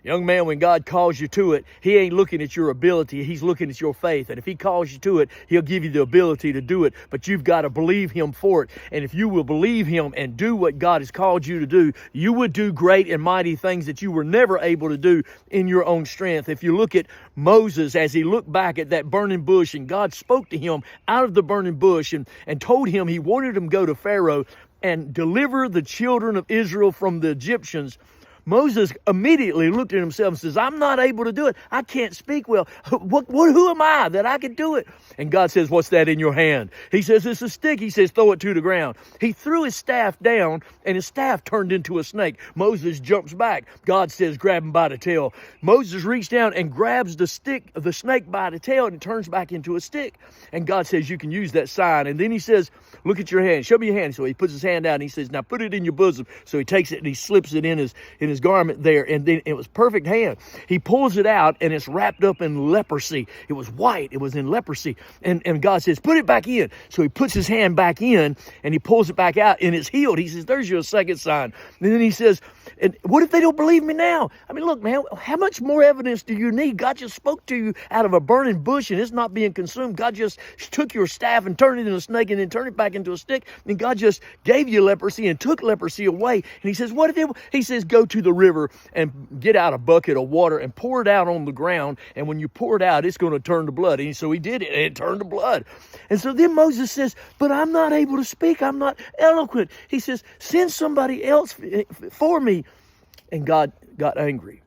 Young man, when God calls you to it, he ain't looking at your ability. He's looking at your faith. And if he calls you to it, he'll give you the ability to do it. But you've got to believe him for it. And if you will believe him and do what God has called you to do, you would do great and mighty things that you were never able to do in your own strength. If you look at Moses as he looked back at that burning bush, and God spoke to him out of the burning bush and told him he wanted him to go to Pharaoh and deliver the children of Israel from the Egyptians, Moses immediately looked at himself and says, I'm not able to do it. I can't speak well. Who am I that I can do it? And God says, what's that in your hand? He says, it's a stick. He says, throw it to the ground. He threw his staff down and his staff turned into a snake. Moses jumps back. God says, grab him by the tail. Moses reached down and grabs the snake by the tail, and it turns back into a stick. And God says, you can use that sign. And then he says, look at your hand. Show me your hand. So he puts his hand out and he says, now put it in your bosom. So he takes it and he slips it in his garment there, and then it was perfect hand. He pulls it out and it's wrapped up in leprosy. It was white. It was in leprosy. And God says, put it back in. So he puts his hand back in and he pulls it back out and it's healed. He says, there's your second sign. And then he says, and what if they don't believe me now? I mean, look, man, how much more evidence do you need? God just spoke to you out of a burning bush and it's not being consumed. God just took your staff and turned it into a snake and then turned it back into a stick. And God just gave you leprosy and took leprosy away. And he says, what if he says, go to the river and get out a bucket of water and pour it out on the ground. And when you pour it out, it's going to turn to blood. And so he did it and it turned to blood. And so then Moses says, but I'm not able to speak. I'm not eloquent. He says, send somebody else for me. And God got angry.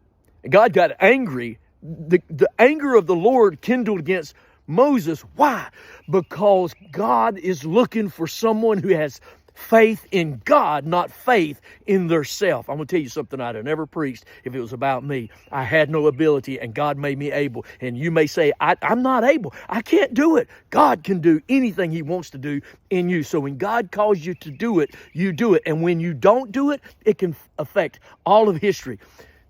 And God got angry. The anger of the Lord kindled against Moses. Why? Because God is looking for someone who has faith in God, not faith in their self. I'm going to tell you something I'd have never preached if it was about me. I had no ability and God made me able. And you may say, I'm not able. I can't do it. God can do anything he wants to do in you. So when God calls you to do it, you do it. And when you don't do it, it can affect all of history.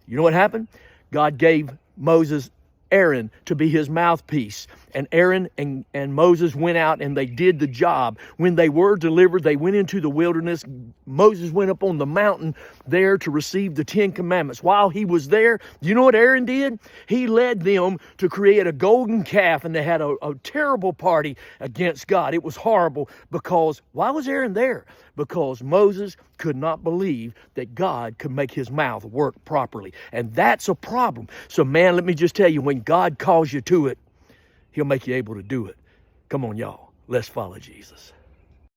You know what happened? God gave Moses Aaron to be his mouthpiece. And Aaron and Moses went out and they did the job. When they were delivered, they went into the wilderness. Moses went up on the mountain there to receive the 10 commandments. While he was there, you know what Aaron did? He led them to create a golden calf, and they had a terrible party against God. It was horrible because, why was Aaron there? Because Moses could not believe that God could make his mouth work properly. And that's a problem. So man, let me just tell you, when God calls you to it, he'll make you able to do it. Come on, y'all. Let's follow Jesus.